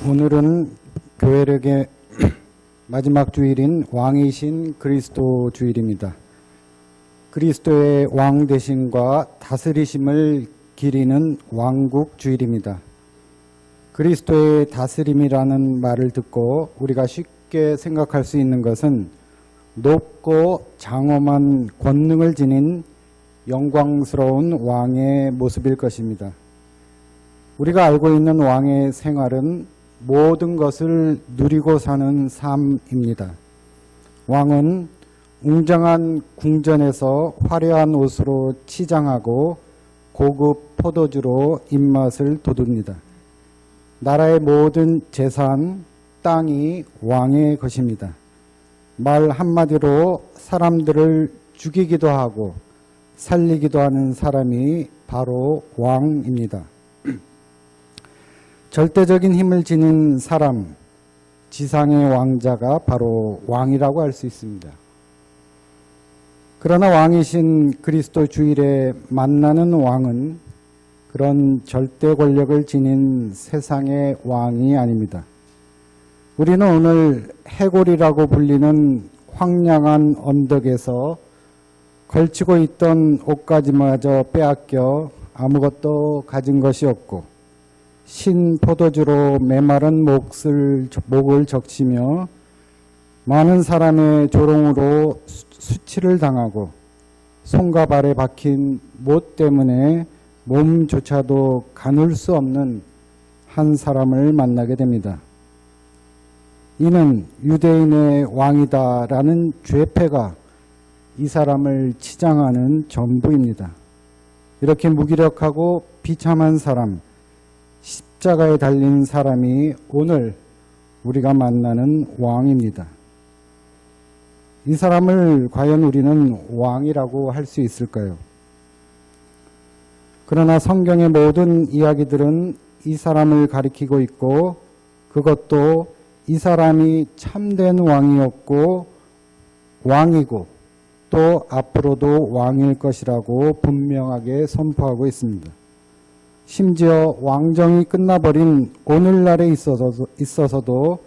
오늘은 교회력의 마지막 주일인 왕이신 그리스도 주일입니다. 그리스도의 왕 되심과 다스리심을 기리는 왕국 주일입니다. 그리스도의 다스림이라는 말을 듣고 우리가 쉽게 생각할 수 있는 것은 높고 장엄한 권능을 지닌 영광스러운 왕의 모습일 것입니다. 우리가 알고 있는 왕의 생활은 모든 것을 누리고 사는 삶입니다. 왕은 웅장한 궁전에서 화려한 옷으로 치장하고 고급 포도주로 입맛을 돋웁니다. 나라의 모든 재산, 땅이 왕의 것입니다. 말 한마디로 사람들을 죽이기도 하고 살리기도 하는 사람이 바로 왕입니다. 절대적인 힘을 지닌 사람, 지상의 왕자가 바로 왕이라고 할 수 있습니다. 그러나 왕이신 그리스도 주일에 만나는 왕은 그런 절대 권력을 지닌 세상의 왕이 아닙니다. 우리는 오늘 해골이라고 불리는 황량한 언덕에서 걸치고 있던 옷가지마저 빼앗겨 아무것도 가진 것이 없고 신 포도주로 메마른 목을 적시며 많은 사람의 조롱으로 수치를 당하고 손과 발에 박힌 못 때문에 몸조차도 가눌 수 없는 한 사람을 만나게 됩니다. 이는 유대인의 왕이다라는 죄패가 이 사람을 치장하는 전부입니다. 이렇게 무기력하고 비참한 사람, 십자가에 달린 사람이 오늘 우리가 만나는 왕입니다. 이 사람을 과연 우리는 왕이라고 할 수 있을까요? 그러나 성경의 모든 이야기들은 이 사람을 가리키고 있고 그것도 이 사람이 참된 왕이었고 왕이고 또 앞으로도 왕일 것이라고 분명하게 선포하고 있습니다. 심지어 왕정이 끝나버린 오늘날에 있어서도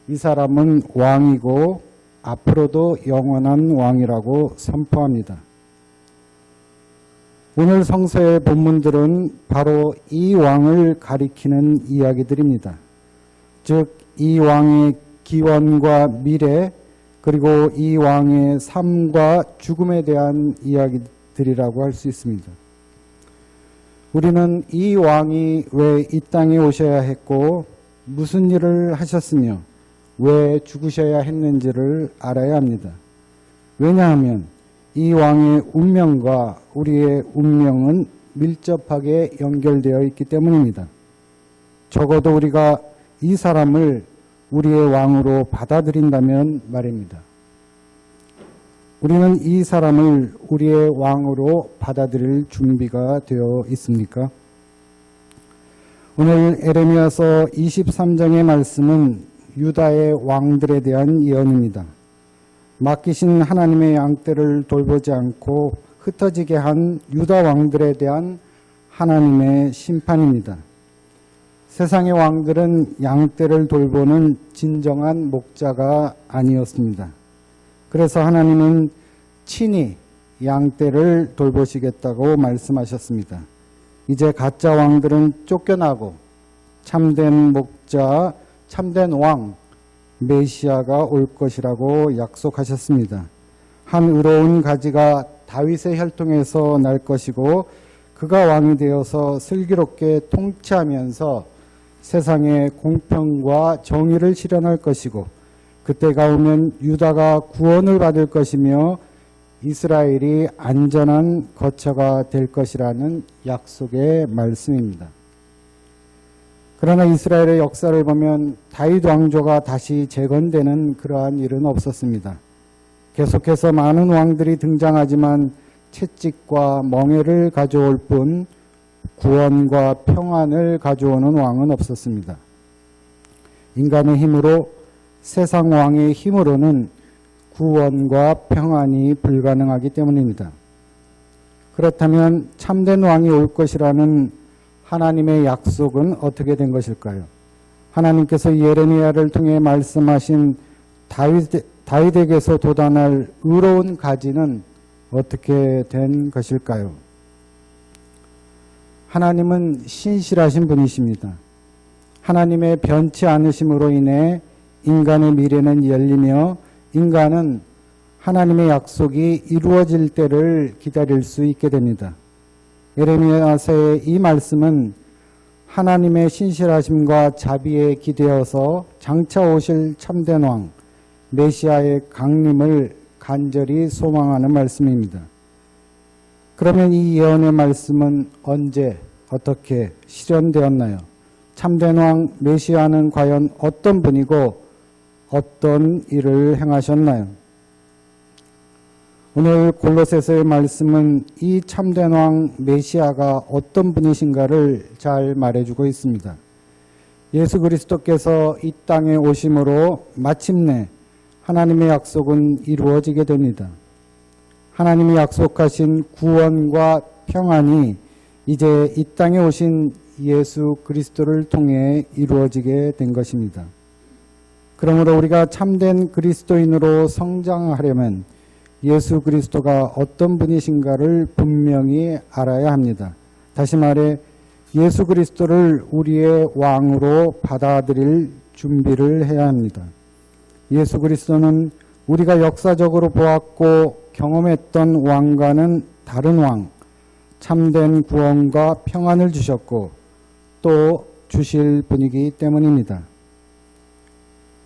이 사람은 왕이고 앞으로도 영원한 왕이라고 선포합니다. 오늘 성서의 본문들은 바로 이 왕을 가리키는 이야기들입니다. 즉, 이 왕의 기원과 미래, 그리고 이 왕의 삶과 죽음에 대한 이야기들이라고 할 수 있습니다. 우리는 이 왕이 왜 이 땅에 오셔야 했고 무슨 일을 하셨으며 왜 죽으셔야 했는지를 알아야 합니다. 왜냐하면 이 왕의 운명과 우리의 운명은 밀접하게 연결되어 있기 때문입니다. 적어도 우리가 이 사람을 우리의 왕으로 받아들인다면 말입니다. 우리는 이 사람을 우리의 왕으로 받아들일 준비가 되어 있습니까? 오늘 에레미야서 23장의 말씀은 유다의 왕들에 대한 예언입니다. 맡기신 하나님의 양떼를 돌보지 않고 흩어지게 한 유다 왕들에 대한 하나님의 심판입니다. 세상의 왕들은 양떼를 돌보는 진정한 목자가 아니었습니다. 그래서 하나님은 친히 양떼를 돌보시겠다고 말씀하셨습니다. 이제 가짜 왕들은 쫓겨나고 참된 목자, 참된 왕, 메시아가 올 것이라고 약속하셨습니다. 한 의로운 가지가 다윗의 혈통에서 날 것이고 그가 왕이 되어서 슬기롭게 통치하면서 세상의 공평과 정의를 실현할 것이고 그때가 오면 유다가 구원을 받을 것이며 이스라엘이 안전한 거처가 될 것이라는 약속의 말씀입니다. 그러나 이스라엘의 역사를 보면 다윗 왕조가 다시 재건되는 그러한 일은 없었습니다. 계속해서 많은 왕들이 등장하지만 채찍과 멍에를 가져올 뿐 구원과 평안을 가져오는 왕은 없었습니다. 인간의 힘으로 세상 왕의 힘으로는 구원과 평안이 불가능하기 때문입니다. 그렇다면 참된 왕이 올 것이라는 하나님의 약속은 어떻게 된 것일까요? 하나님께서 예레미야를 통해 말씀하신 다윗에게서 돋아날 의로운 가지는 어떻게 된 것일까요? 하나님은 신실하신 분이십니다. 하나님의 변치 않으심으로 인해 인간의 미래는 열리며 인간은 하나님의 약속이 이루어질 때를 기다릴 수 있게 됩니다. 예레미야서의 이 말씀은 하나님의 신실하심과 자비에 기대어서 장차 오실 참된 왕 메시아의 강림을 간절히 소망하는 말씀입니다. 그러면 이 예언의 말씀은 언제 어떻게 실현되었나요? 참된 왕 메시아는 과연 어떤 분이고 어떤 일을 행하셨나요? 오늘 골로새서의 말씀은 이 참된 왕 메시아가 어떤 분이신가를 잘 말해주고 있습니다. 예수 그리스도께서 이 땅에 오심으로 마침내 하나님의 약속은 이루어지게 됩니다. 하나님이 약속하신 구원과 평안이 이제 이 땅에 오신 예수 그리스도를 통해 이루어지게 된 것입니다. 그러므로 우리가 참된 그리스도인으로 성장하려면 예수 그리스도가 어떤 분이신가를 분명히 알아야 합니다. 다시 말해 예수 그리스도를 우리의 왕으로 받아들일 준비를 해야 합니다. 예수 그리스도는 우리가 역사적으로 보았고 경험했던 왕과는 다른 왕, 참된 구원과 평안을 주셨고 또 주실 분이기 때문입니다.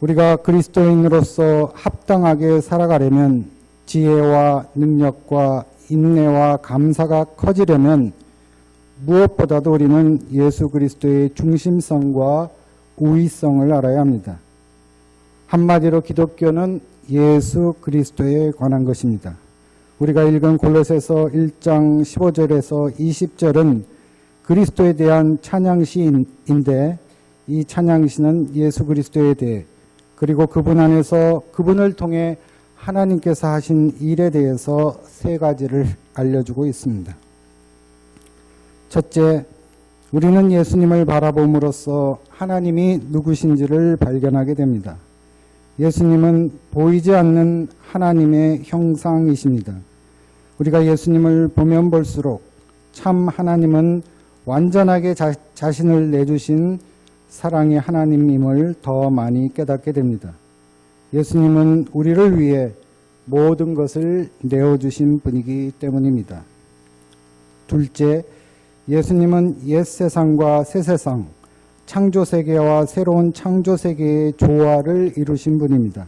우리가 그리스도인으로서 합당하게 살아가려면 지혜와 능력과 인내와 감사가 커지려면 무엇보다도 우리는 예수 그리스도의 중심성과 우위성을 알아야 합니다. 한마디로 기독교는 예수 그리스도에 관한 것입니다. 우리가 읽은 골로새서 1장 15절에서 20절은 그리스도에 대한 찬양시인데 이 찬양시는 예수 그리스도에 대해 그리고 그분 안에서 그분을 통해 하나님께서 하신 일에 대해서 세 가지를 알려주고 있습니다. 첫째, 우리는 예수님을 바라봄으로써 하나님이 누구신지를 발견하게 됩니다. 예수님은 보이지 않는 하나님의 형상이십니다. 우리가 예수님을 보면 볼수록 참 하나님은 완전하게 자신을 내주신 사랑의 하나님임을 더 많이 깨닫게 됩니다. 예수님은 우리를 위해 모든 것을 내어주신 분이기 때문입니다. 둘째, 예수님은 옛 세상과 새 세상, 창조세계와 새로운 창조세계의 조화를 이루신 분입니다.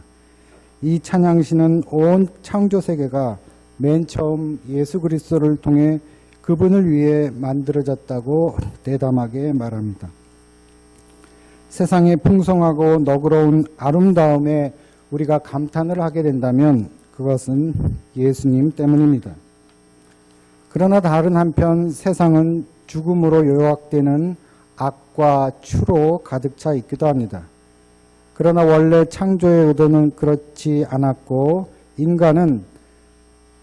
이 찬양시는 온 창조세계가 맨 처음 예수 그리스도를 통해 그분을 위해 만들어졌다고 대담하게 말합니다. 세상의 풍성하고 너그러운 아름다움에 우리가 감탄을 하게 된다면 그것은 예수님 때문입니다. 그러나 다른 한편 세상은 죽음으로 요약되는 악과 추로 가득 차 있기도 합니다. 그러나 원래 창조의 의도는 그렇지 않았고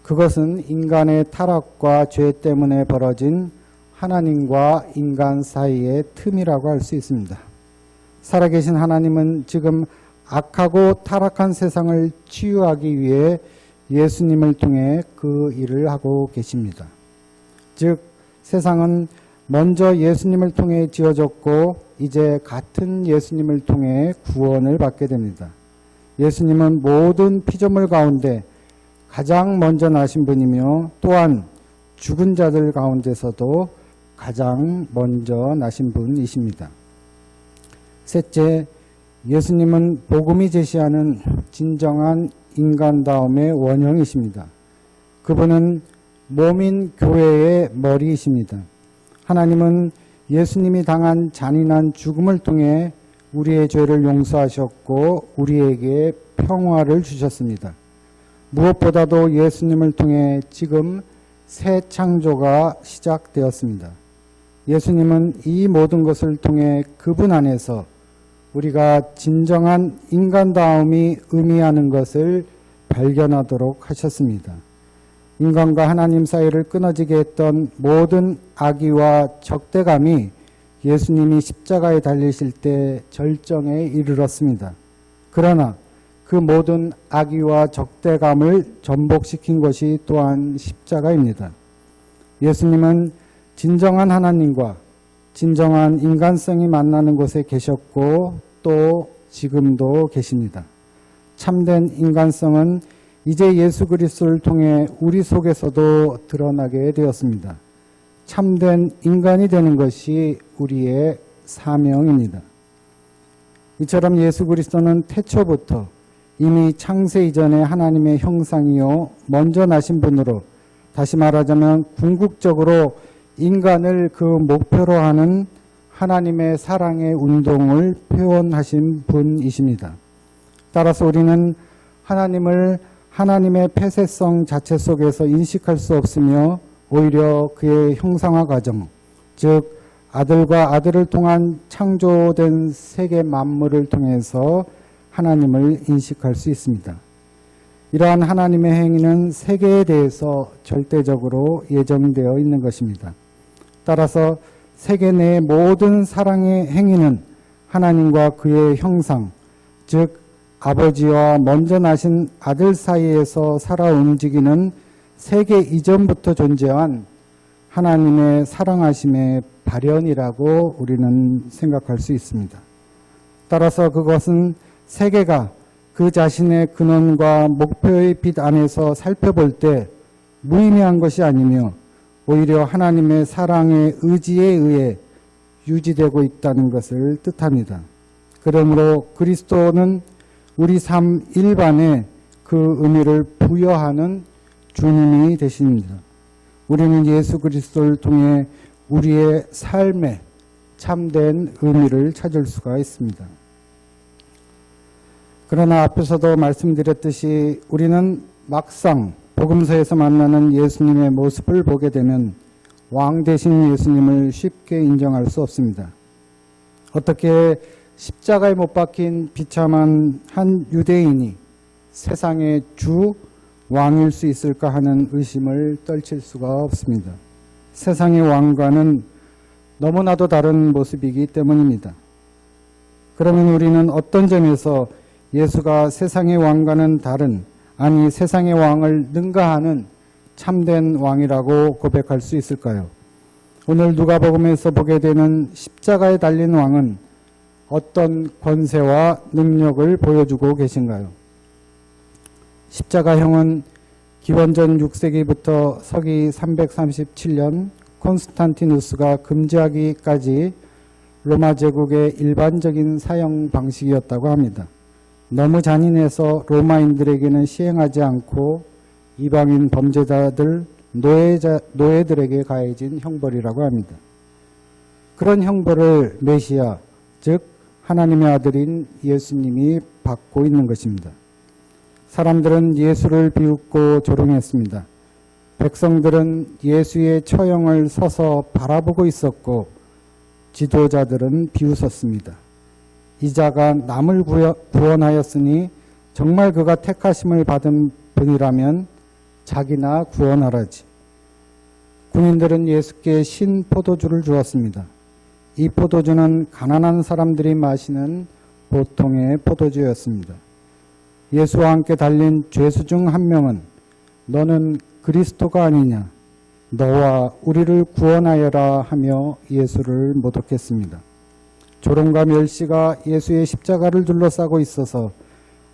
그것은 인간의 타락과 죄 때문에 벌어진 하나님과 인간 사이의 틈이라고 할 수 있습니다. 살아계신 하나님은 지금 악하고 타락한 세상을 치유하기 위해 예수님을 통해 그 일을 하고 계십니다. 즉 세상은 먼저 예수님을 통해 지어졌고 이제 같은 예수님을 통해 구원을 받게 됩니다. 예수님은 모든 피조물 가운데 가장 먼저 나신 분이며 또한 죽은 자들 가운데서도 가장 먼저 나신 분이십니다. 셋째, 예수님은 복음이 제시하는 진정한 인간다움의 원형이십니다. 그분은 몸인 교회의 머리이십니다. 하나님은 예수님이 당한 잔인한 죽음을 통해 우리의 죄를 용서하셨고 우리에게 평화를 주셨습니다. 무엇보다도 예수님을 통해 지금 새 창조가 시작되었습니다. 예수님은 이 모든 것을 통해 그분 안에서 우리가 진정한 인간다움이 의미하는 것을 발견하도록 하셨습니다. 인간과 하나님 사이를 끊어지게 했던 모든 악의와 적대감이 예수님이 십자가에 달리실 때 절정에 이르렀습니다. 그러나 그 모든 악의와 적대감을 전복시킨 것이 또한 십자가입니다. 예수님은 진정한 하나님과 진정한 인간성이 만나는 곳에 계셨고 또 지금도 계십니다. 참된 인간성은 이제 예수 그리스도를 통해 우리 속에서도 드러나게 되었습니다. 참된 인간이 되는 것이 우리의 사명입니다. 이처럼 예수 그리스도는 태초부터 이미 창세 이전에 하나님의 형상이요 먼저 나신 분으로, 다시 말하자면 궁극적으로 인간을 그 목표로 하는 하나님의 사랑의 운동을 표현하신 분이십니다. 따라서 우리는 하나님을 하나님의 폐쇄성 자체 속에서 인식할 수 없으며 오히려 그의 형상화 과정, 즉 아들과 아들을 통한 창조된 세계 만물을 통해서 하나님을 인식할 수 있습니다. 이러한 하나님의 행위는 세계에 대해서 절대적으로 예정되어 있는 것입니다. 따라서 세계 내의 모든 사랑의 행위는 하나님과 그의 형상, 즉 아버지와 먼저 나신 아들 사이에서 살아 움직이는 세계 이전부터 존재한 하나님의 사랑하심의 발현이라고 우리는 생각할 수 있습니다. 따라서 그것은 세계가 그 자신의 근원과 목표의 빛 안에서 살펴볼 때 무의미한 것이 아니며 오히려 하나님의 사랑의 의지에 의해 유지되고 있다는 것을 뜻합니다. 그러므로 그리스도는 우리 삶 일반에 그 의미를 부여하는 주님이 되십니다. 우리는 예수 그리스도를 통해 우리의 삶에 참된 의미를 찾을 수가 있습니다. 그러나 앞에서도 말씀드렸듯이 우리는 막상 복음서에서 만나는 예수님의 모습을 보게 되면 왕 되신 예수님을 쉽게 인정할 수 없습니다. 어떻게 십자가에 못 박힌 비참한 한 유대인이 세상의 주 왕일 수 있을까 하는 의심을 떨칠 수가 없습니다. 세상의 왕과는 너무나도 다른 모습이기 때문입니다. 그러면 우리는 어떤 점에서 예수가 세상의 왕과는 다른, 아니 세상의 왕을 능가하는 참된 왕이라고 고백할 수 있을까요? 오늘 누가복음에서 보게 되는 십자가에 달린 왕은 어떤 권세와 능력을 보여주고 계신가요? 십자가형은 기원전 6세기부터 서기 337년 콘스탄티누스가 금지하기까지 로마 제국의 일반적인 사형 방식이었다고 합니다. 너무 잔인해서 로마인들에게는 시행하지 않고 이방인 범죄자들, 노예들에게 가해진 형벌이라고 합니다. 그런 형벌을 메시아, 즉 하나님의 아들인 예수님이 받고 있는 것입니다. 사람들은 예수를 비웃고 조롱했습니다. 백성들은 예수의 처형을 서서 바라보고 있었고 지도자들은 비웃었습니다. 이자가 남을 구원하였으니 정말 그가 택하심을 받은 분이라면 자기나 구원하라지. 군인들은 예수께 신 포도주를 주었습니다. 이 포도주는 가난한 사람들이 마시는 보통의 포도주였습니다. 예수와 함께 달린 죄수 중 한 명은 너는 그리스도가 아니냐, 너와 우리를 구원하여라 하며 예수를 모독했습니다. 조롱과 멸시가 예수의 십자가를 둘러싸고 있어서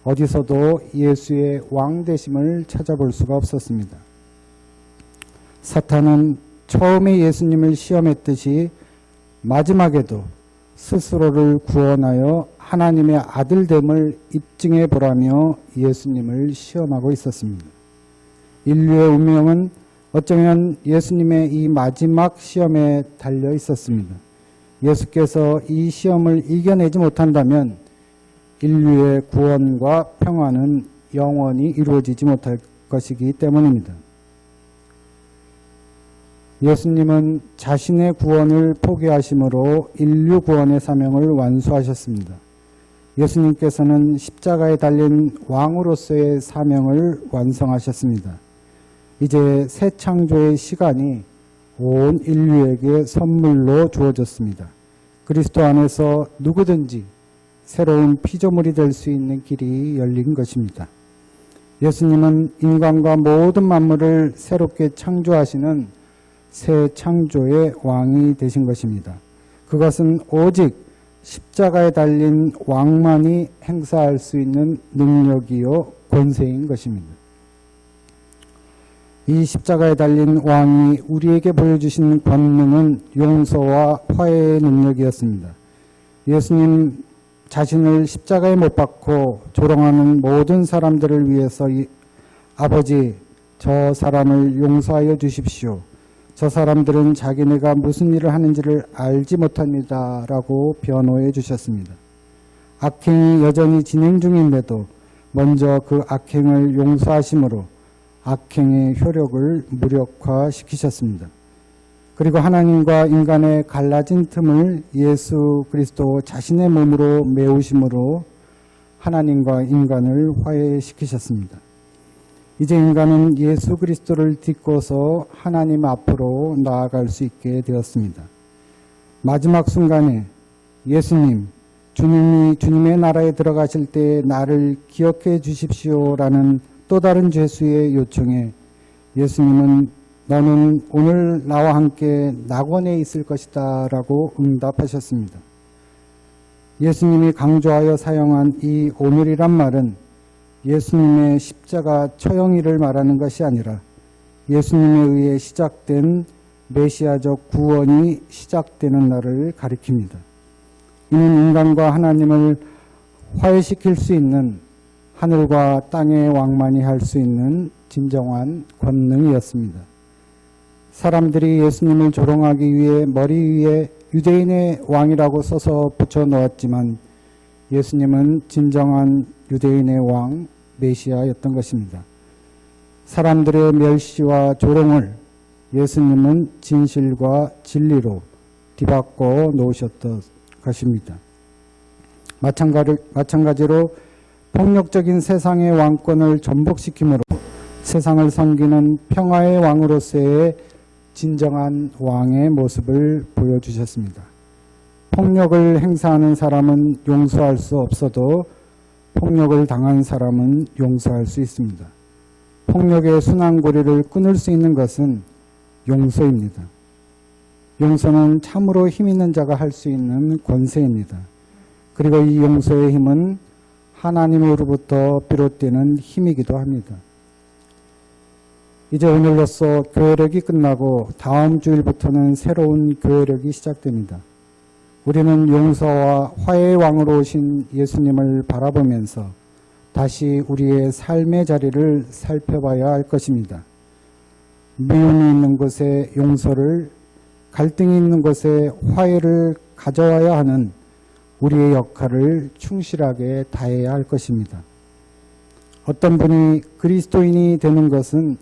어디서도 예수의 왕되심을 찾아볼 수가 없었습니다. 사탄은 처음에 예수님을 시험했듯이 마지막에도 스스로를 구원하여 하나님의 아들됨을 입증해 보라며 예수님을 시험하고 있었습니다. 인류의 운명은 어쩌면 예수님의 이 마지막 시험에 달려 있었습니다. 예수께서 이 시험을 이겨내지 못한다면 인류의 구원과 평화는 영원히 이루어지지 못할 것이기 때문입니다. 예수님은 자신의 구원을 포기하심으로 인류 구원의 사명을 완수하셨습니다. 예수님께서는 십자가에 달린 왕으로서의 사명을 완성하셨습니다. 이제 새 창조의 시간이 온 인류에게 선물로 주어졌습니다. 그리스도 안에서 누구든지 새로운 피조물이 될 수 있는 길이 열린 것입니다. 예수님은 인간과 모든 만물을 새롭게 창조하시는 새 창조의 왕이 되신 것입니다. 그것은 오직 십자가에 달린 왕만이 행사할 수 있는 능력이요 권세인 것입니다. 이 십자가에 달린 왕이 우리에게 보여주신 권능은 용서와 화해의 능력이었습니다. 예수님 자신을 십자가에 못 박고 조롱하는 모든 사람들을 위해서 아버지, 저 사람을 용서하여 주십시오. 저 사람들은 자기네가 무슨 일을 하는지를 알지 못합니다. 라고 변호해 주셨습니다. 악행이 여전히 진행 중인데도 먼저 그 악행을 용서하심으로 악행의 효력을 무력화시키셨습니다. 그리고 하나님과 인간의 갈라진 틈을 예수 그리스도 자신의 몸으로 메우심으로 하나님과 인간을 화해시키셨습니다. 이제 인간은 예수 그리스도를 딛고서 하나님 앞으로 나아갈 수 있게 되었습니다. 마지막 순간에 예수님, 주님이 주님의 나라에 들어가실 때 나를 기억해 주십시오라는 또 다른 죄수의 요청에 예수님은 너는 오늘 나와 함께 낙원에 있을 것이다 라고 응답하셨습니다. 예수님이 강조하여 사용한 이 오늘이란 말은 예수님의 십자가 처형일을 말하는 것이 아니라 예수님에 의해 시작된 메시아적 구원이 시작되는 날을 가리킵니다. 이는 인간과 하나님을 화해시킬 수 있는 하늘과 땅의 왕만이 할 수 있는 진정한 권능이었습니다. 사람들이 예수님을 조롱하기 위해 머리 위에 유대인의 왕이라고 써서 붙여놓았지만 예수님은 진정한 유대인의 왕 메시아였던 것입니다. 사람들의 멸시와 조롱을 예수님은 진실과 진리로 뒤바꿔 놓으셨던 것입니다. 마찬가지로 폭력적인 세상의 왕권을 전복시킴으로 세상을 섬기는 평화의 왕으로서의 진정한 왕의 모습을 보여주셨습니다. 폭력을 행사하는 사람은 용서할 수 없어도 폭력을 당한 사람은 용서할 수 있습니다. 폭력의 순환고리를 끊을 수 있는 것은 용서입니다. 용서는 참으로 힘 있는 자가 할 수 있는 권세입니다. 그리고 이 용서의 힘은 하나님으로부터 비롯되는 힘이기도 합니다. 이제 오늘로써 교회력이 끝나고 다음 주일부터는 새로운 교회력이 시작됩니다. 우리는 용서와 화해의 왕으로 오신 예수님을 바라보면서 다시 우리의 삶의 자리를 살펴봐야 할 것입니다. 미움이 있는 곳에 용서를, 갈등이 있는 곳에 화해를 가져와야 하는 우리의 역할을 충실하게 다해야 할 것입니다. 어떤 분이 그리스도인이 되는 것은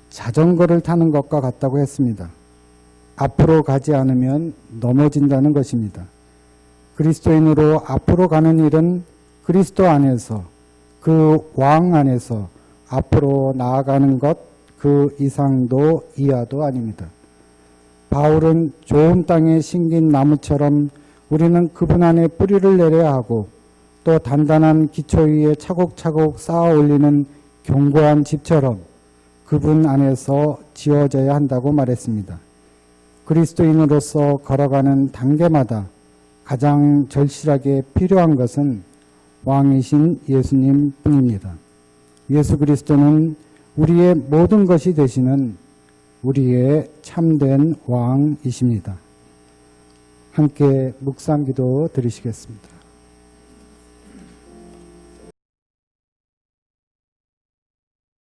자전거를 타는 것과 같다고 했습니다. 앞으로 가지 않으면 넘어진다는 것입니다. 그리스도인으로 앞으로 가는 일은 그리스도 안에서, 그 왕 안에서 앞으로 나아가는 것, 그 이상도 이하도 아닙니다. 바울은 좋은 땅에 심긴 나무처럼 우리는 그분 안에 뿌리를 내려야 하고 또 단단한 기초 위에 차곡차곡 쌓아 올리는 견고한 집처럼 그분 안에서 지어져야 한다고 말했습니다. 그리스도인으로서 걸어가는 단계마다 가장 절실하게 필요한 것은 왕이신 예수님 뿐입니다. 예수 그리스도는 우리의 모든 것이 되시는 우리의 참된 왕이십니다. 함께 묵상기도 드리시겠습니다.